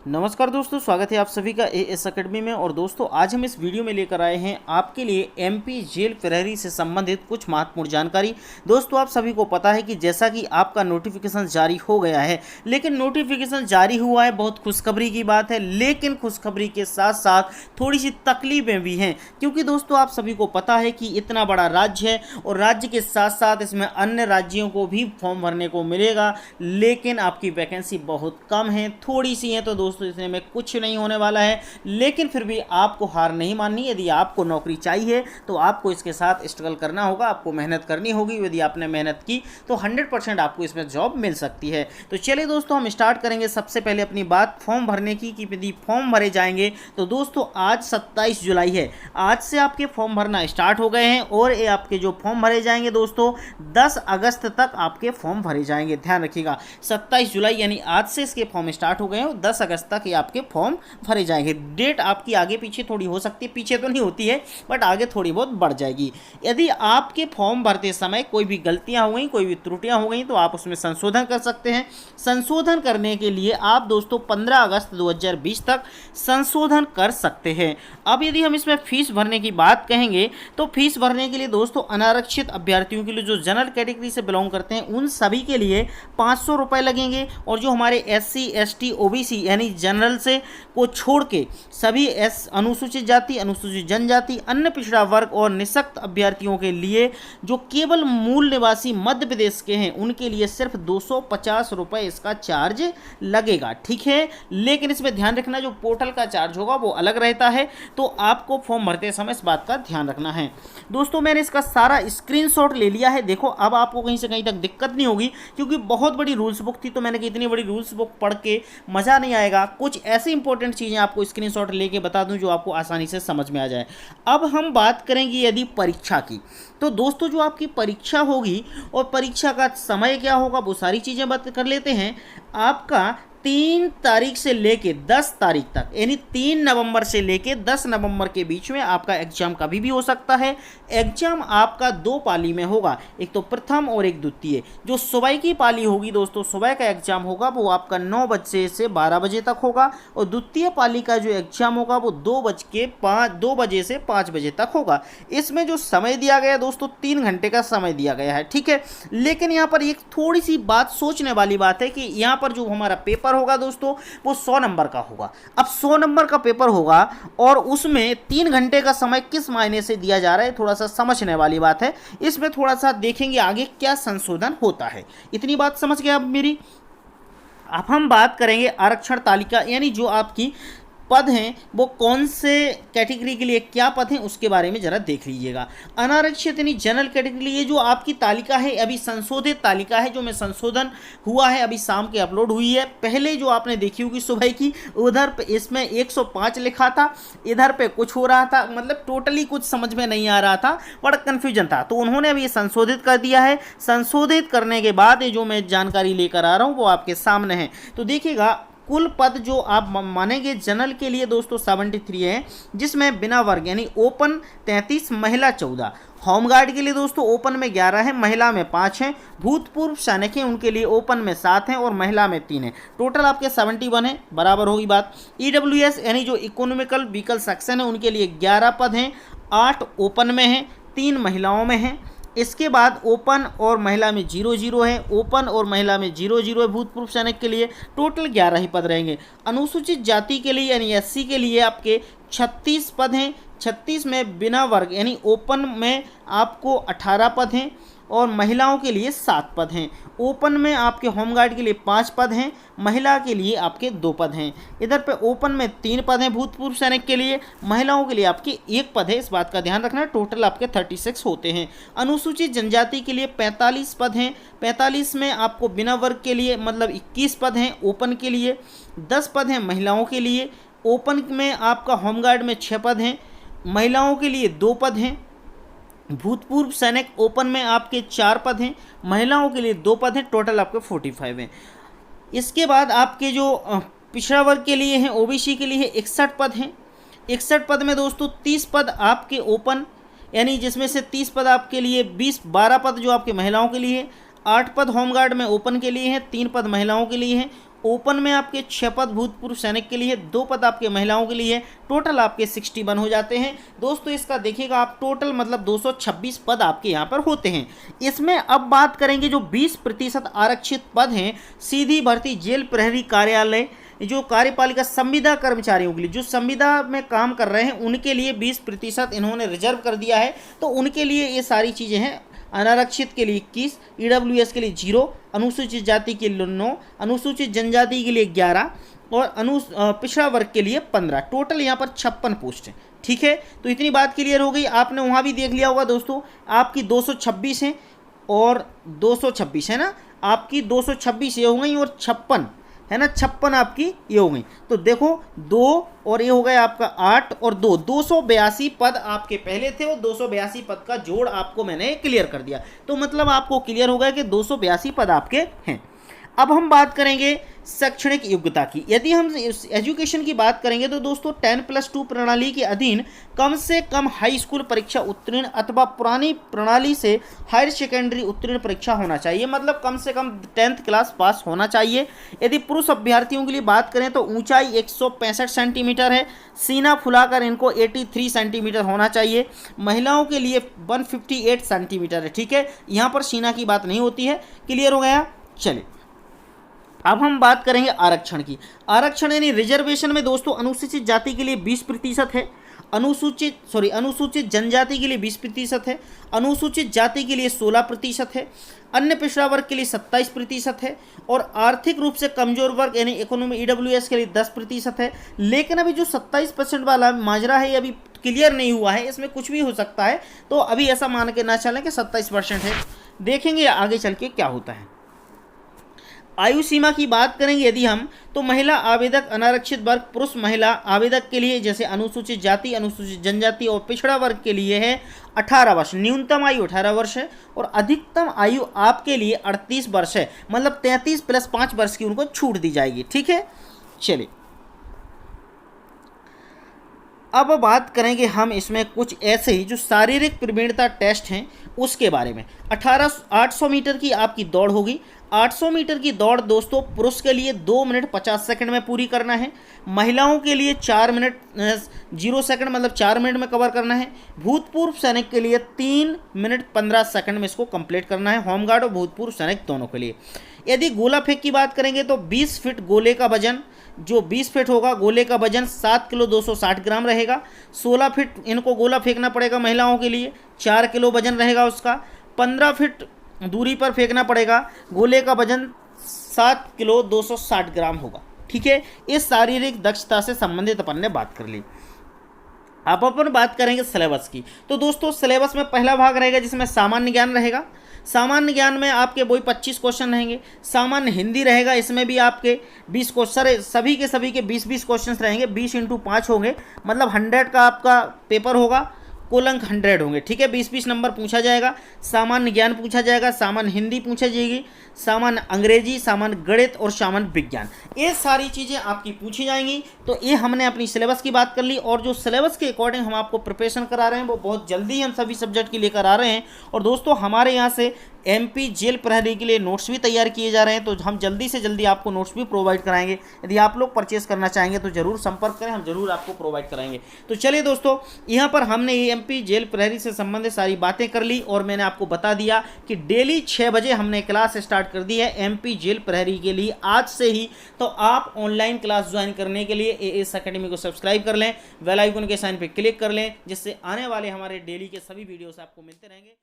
नमस्कार दोस्तों, स्वागत है आप सभी का एएस अकेडमी में। और दोस्तों आज हम इस वीडियो में लेकर आए हैं आपके लिए एमपी जेल प्रहरी से संबंधित कुछ महत्वपूर्ण जानकारी। दोस्तों आप सभी को पता है कि जैसा कि आपका नोटिफिकेशन जारी हो गया है, लेकिन नोटिफिकेशन जारी हुआ है, बहुत खुशखबरी की बात है। लेकिन खुशखबरी के साथ साथ थोड़ी सी तकलीफें भी हैं, क्योंकि दोस्तों आप सभी को पता है कि इतना बड़ा राज्य है और राज्य के साथ साथ इसमें अन्य राज्यों को भी फॉर्म भरने को मिलेगा, लेकिन आपकी वैकेंसी बहुत कम है, थोड़ी सी है। तो दोस्तों इसमें में कुछ नहीं होने वाला है, लेकिन फिर भी आपको हार नहीं माननी। यदि आपको नौकरी चाहिए तो आपको इसके साथ स्ट्रगल करना होगा, आपको मेहनत करनी होगी। यदि आपने मेहनत की तो 100% आपको इसमें जॉब मिल सकती है। तो चलिए दोस्तों हम स्टार्ट करेंगे सबसे पहले अपनी बात फॉर्म भरने की, कि यदि फॉर्म भरे जाएंगे तो दोस्तों आज 27 जुलाई है, आज से आपके फॉर्म भरना स्टार्ट हो गए हैं। और ये आपके जो फॉर्म भरे जाएंगे दोस्तों 10 अगस्त तक आपके फॉर्म भरे जाएंगे। ध्यान रखिएगा 27 जुलाई यानी आज से इसके फॉर्म स्टार्ट हो गए हैं और 10 अगस्त तक ये आपके फॉर्म भरे जाएंगे। डेट आपकी आगे पीछे थोड़ी हो सकती है, पीछे तो नहीं होती है बट आगे थोड़ी बहुत बढ़ जाएगी। यदि आपके फॉर्म भरते समय कोई भी गलतियां हो गई, कोई भी त्रुटियां हो गई, तो आप उसमें संशोधन कर सकते हैं। संशोधन करने के लिए आप दोस्तों 15 अगस्त 2020 तक संशोधन कर सकते हैं। अब यदि हम इसमें फीस भरने की बात कहेंगे तो फीस भरने के लिए दोस्तों अनारक्षित अभ्यर्थियों के लिए, जो जनरल कैटेगरी से बिलोंग करते हैं, उन सभी के लिए 500 रुपये लगेंगे। और जो हमारे SC ST OBC यानी जनरल से को छोड़ के सभी अनुसूचित जाति, अनुसूचित जनजाति, अन्य पिछड़ा वर्ग और निःशक्त अभ्यर्थियों के लिए जो केवल मूल निवासी मध्य प्रदेश के हैं, उनके लिए सिर्फ 250 रुपये इसका चार्ज लगेगा। ठीक है, लेकिन इसमें ध्यान रखना जो पोर्टल का चार्ज होगा वो अलग रहता है, तो आपको फॉर्म भरते समय इस बात का ध्यान रखना है। दोस्तों मैंने इसका सारा स्क्रीनशॉट ले लिया है। देखो अब आपको कहीं से कहीं तक दिक्कत नहीं होगी, क्योंकि बहुत बड़ी रूल्स बुक थी, तो मैंने कि इतनी बड़ी रूल्स बुक पढ़ के मज़ा नहीं आएगा। कुछ ऐसी इंपॉर्टेंट चीज़ें आपको स्क्रीनशॉट लेके बता दूं जो आपको आसानी से समझ में आ जाए। अब हम बात करेंगे यदि परीक्षा की, तो दोस्तों जो आपकी परीक्षा होगी और परीक्षा का समय क्या होगा वो सारी चीज़ें बात कर लेते हैं। आपका 3 तारीख से लेके 10 तारीख तक, यानी 3 नवंबर से लेके 10 नवंबर के बीच में आपका एग्जाम कभी भी हो सकता है। एग्जाम आपका 2 पाली में होगा, एक तो प्रथम और एक द्वितीय। जो सुबह की पाली होगी दोस्तों, सुबह का एग्जाम होगा वो आपका 9 बजे से 12 बजे तक होगा, और द्वितीय पाली का जो एग्जाम होगा वो 2 बजे से 5 बजे तक होगा। इसमें जो समय दिया गया दोस्तों 3 घंटे का समय दिया गया है। ठीक है, लेकिन यहाँ पर एक थोड़ी सी बात सोचने वाली बात है कि यहाँ पर जो हमारा पेपर होगा दोस्तों वो 100 नंबर का होगा। अब 100 नंबर का पेपर होगा और उसमें 3 घंटे का समय किस मायने से दिया जा रहा है, थोड़ा सा समझने वाली बात है। इसमें थोड़ा सा देखेंगे आगे क्या संशोधन होता है। इतनी बात समझ गए आप मेरी। अब हम बात करेंगे आरक्षण तालिका, यानी जो आपकी पद हैं वो कौन से कैटेगरी के लिए क्या पद हैं उसके बारे में जरा देख लीजिएगा। अनारक्षित यानी जनरल कैटेगरी, ये जो आपकी तालिका है अभी संशोधित तालिका है, जो में संशोधन हुआ है, अभी शाम के अपलोड हुई है। पहले जो आपने देखी होगी सुबह की, उधर पे इसमें 105 लिखा था, इधर पे कुछ हो रहा था, मतलब टोटली कुछ समझ में नहीं आ रहा था, बड़ा कन्फ्यूजन था। तो उन्होंने अभी संशोधित कर दिया है। संशोधित करने के बाद ये जो मैं जानकारी लेकर आ रहा हूँ वो आपके सामने है। तो देखिएगा कुल पद जो आप मानेंगे जनरल के लिए दोस्तों 73 है, जिसमें बिना वर्ग यानी ओपन 33, महिला 14। होमगार्ड के लिए दोस्तों ओपन में 11 है, महिला में 5 हैं। भूतपूर्व सैनिक हैं उनके लिए ओपन में 7 हैं और महिला में 3 है। टोटल आपके 71 है, बराबर होगी बात। EWS यानी जो इकोनॉमिकल व्हीकल सेक्शन है उनके लिए 11 पद हैं, 8 ओपन में हैं, 3 महिलाओं में हैं। इसके बाद ओपन और महिला में 0-0 है, ओपन और महिला में 0-0 है भूतपूर्व सैनिक के लिए। टोटल 11 ही पद रहेंगे। अनुसूचित जाति के लिए यानी SC के लिए आपके 36 पद हैं, 36 में बिना वर्ग यानी ओपन में आपको 18 पद हैं और महिलाओं के लिए 7 पद हैं। ओपन में आपके होमगार्ड के लिए 5 पद हैं, महिला के लिए आपके 2 पद हैं। इधर पे ओपन में 3 पद हैं भूतपूर्व सैनिक के लिए, महिलाओं के लिए आपके 1 पद है, इस बात का ध्यान रखना। टोटल आपके 36 होते हैं। अनुसूचित जनजाति के लिए 45 पद हैं, 45 में आपको बिना वर्ग के लिए मतलब 21 पद हैं, ओपन के लिए 10 पद हैं, महिलाओं के लिए। ओपन में आपका होमगार्ड में 6 पद हैं, महिलाओं के लिए 2 पद हैं। भूतपूर्व सैनिक ओपन में आपके 4 पद हैं, महिलाओं के लिए 2 पद हैं। टोटल आपके 45 हैं। इसके बाद आपके जो पिछड़ा वर्ग के लिए हैं, OBC के लिए 61 पद हैं। 61 पद में दोस्तों 30 पद आपके ओपन, यानी जिसमें से 30 पद आपके लिए 12 पद जो आपके महिलाओं के लिए है, 8 पद होमगार्ड में ओपन के लिए हैं, 3 पद महिलाओं के लिए हैं। ओपन में आपके 6 पद भूतपूर्व सैनिक के लिए, 2 पद आपके महिलाओं के लिए, टोटल आपके 61 हो जाते हैं। दोस्तों इसका देखिएगा आप, टोटल मतलब 226 पद आपके यहाँ पर होते हैं। इसमें अब बात करेंगे जो 20% आरक्षित पद हैं, सीधी भर्ती जेल प्रहरी कार्यालय, जो कार्यपालिका संविदा कर्मचारियों के लिए, जो संविदा में काम कर रहे हैं उनके लिए 20% इन्होंने रिजर्व कर दिया है। तो उनके लिए ये सारी चीज़ें हैं। अनारक्षित के लिए 21, ईडब्ल्यूएस के लिए 0, अनुसूचित जाति के लिए 9, अनुसूचित जनजाति के लिए 11 और पिछड़ा वर्ग के लिए 15। टोटल यहाँ पर 56 पोस्ट हैं। ठीक है, तो इतनी बात क्लियर हो गई। आपने वहाँ भी देख लिया होगा दोस्तों, आपकी 226 हैं और 226 है ना, आपकी 226 ये हो गई और 56 है ना, 56 आपकी ये हो गई। तो देखो 2 और ये हो गया आपका 8 और 2, 282 पद आपके पहले थे और 282 पद का जोड़ आपको मैंने क्लियर कर दिया। तो मतलब आपको क्लियर हो गया कि 282 पद आपके हैं। अब हम बात करेंगे शैक्षणिक योग्यता की। यदि हम एजुकेशन की बात करेंगे तो दोस्तों 10+2 प्रणाली के अधीन कम से कम हाई स्कूल परीक्षा उत्तीर्ण अथवा पुरानी प्रणाली से हायर सेकेंडरी उत्तीर्ण परीक्षा होना चाहिए, मतलब कम से कम 10th क्लास पास होना चाहिए। यदि पुरुष अभ्यर्थियों के लिए बात करें तो ऊंचाई 165 सेंटीमीटर है, सीना फुलाकर इनको 83 सेंटीमीटर होना चाहिए। महिलाओं के लिए 158 सेंटीमीटर है। ठीक है, यहाँ पर सीना की बात नहीं होती है। क्लियर हो गया? चलिए अब हम बात करेंगे आरक्षण की। आरक्षण यानी रिजर्वेशन में दोस्तों अनुसूचित जाति के लिए 20% है, अनुसूचित जनजाति के लिए 20% है, अनुसूचित जाति के लिए 16% है, अन्य पिछड़ा वर्ग के लिए 27% है और आर्थिक रूप से कमजोर वर्ग यानी इकोनॉमी ईडब्ल्यूएस के लिए 10% है। लेकिन अभी जो 27% वाला माजरा है ये अभी क्लियर नहीं हुआ है, इसमें कुछ भी हो सकता है। तो अभी ऐसा मान के ना चलें कि 27% है, देखेंगे आगे चल के क्या होता है। आयु सीमा की बात करेंगे यदि हम, तो महिला आवेदक, अनारक्षित वर्ग, पुरुष महिला आवेदक के लिए जैसे अनुसूचित जाति, अनुसूचित जनजाति और पिछड़ा वर्ग के लिए है 18 वर्ष, न्यूनतम आयु 18 वर्ष है और अधिकतम आयु आपके लिए 38 वर्ष है, मतलब 33 + 5 वर्ष की उनको छूट दी जाएगी। ठीक है, चलिए अब बात करेंगे हम इसमें कुछ ऐसे ही जो शारीरिक प्रवीणता टेस्ट हैं उसके बारे में। 800 मीटर की आपकी दौड़ होगी। 800 मीटर की दौड़ दोस्तों पुरुष के लिए 2 मिनट 50 सेकंड में पूरी करना है, महिलाओं के लिए 4 मिनट 0 सेकंड मतलब 4 मिनट में कवर करना है, भूतपूर्व सैनिक के लिए 3 मिनट 15 सेकंड में इसको कंप्लीट करना है, होमगार्ड और भूतपूर्व सैनिक दोनों के लिए। यदि गोला फेंक की बात करेंगे तो 20 फीट गोले का वजन, जो 20 फीट होगा गोले का वजन 7 किलो 260 ग्राम रहेगा। 16 फीट इनको गोला फेंकना पड़ेगा महिलाओं के लिए, 4 किलो वजन रहेगा उसका। 15 फीट दूरी पर फेंकना पड़ेगा, गोले का वजन 7 किलो 260 ग्राम होगा। ठीक है, इस शारीरिक दक्षता से संबंधित अपन ने बात कर ली। अब अपन बात करेंगे सिलेबस की। तो दोस्तों सिलेबस में पहला भाग रहेगा जिसमें सामान्य ज्ञान रहेगा। सामान्य ज्ञान में आपके वही 25 क्वेश्चन रहेंगे। सामान्य हिंदी रहेगा, इसमें भी आपके 20 क्वेश्चन, सभी के 20 क्वेश्चन रहेंगे, 20 × 5 होंगे, मतलब 100 का आपका पेपर होगा, कुल अंक 100 होंगे। ठीक है, 20-20 नंबर पूछा जाएगा। सामान्य ज्ञान पूछा जाएगा, सामान्य हिंदी पूछा जाएगी, सामान्य अंग्रेजी, सामान्य गणित और सामान्य विज्ञान, ये सारी चीज़ें आपकी पूछी जाएंगी। तो ये हमने अपनी सिलेबस की बात कर ली और जो सिलेबस के अकॉर्डिंग हम आपको प्रिपरेशन करा रहे हैं वो बहुत जल्दी हम सभी सब्जेक्ट की लेकर आ रहे हैं। और दोस्तों हमारे यहाँ से MP जेल प्रहरी के लिए नोट्स भी तैयार किए जा रहे हैं, तो हम जल्दी से जल्दी आपको नोट्स भी प्रोवाइड कराएंगे। यदि आप लोग परचेस करना चाहेंगे तो ज़रूर संपर्क करें, हम जरूर आपको प्रोवाइड कराएंगे। तो चलिए दोस्तों, यहाँ पर हमने MP जेल प्रहरी से संबंधित सारी बातें कर ली और मैंने आपको बता दिया कि डेली 6 बजे हमने क्लास स्टार्ट कर दी है MP जेल प्रहरी के लिए आज से ही। तो आप ऑनलाइन क्लास ज्वाइन करने के लिए AS अकेडमी को सब्सक्राइब कर लें, बेल आइकन के साइन पर क्लिक कर लें, जिससे आने वाले हमारे डेली के सभी वीडियोस आपको मिलते रहेंगे।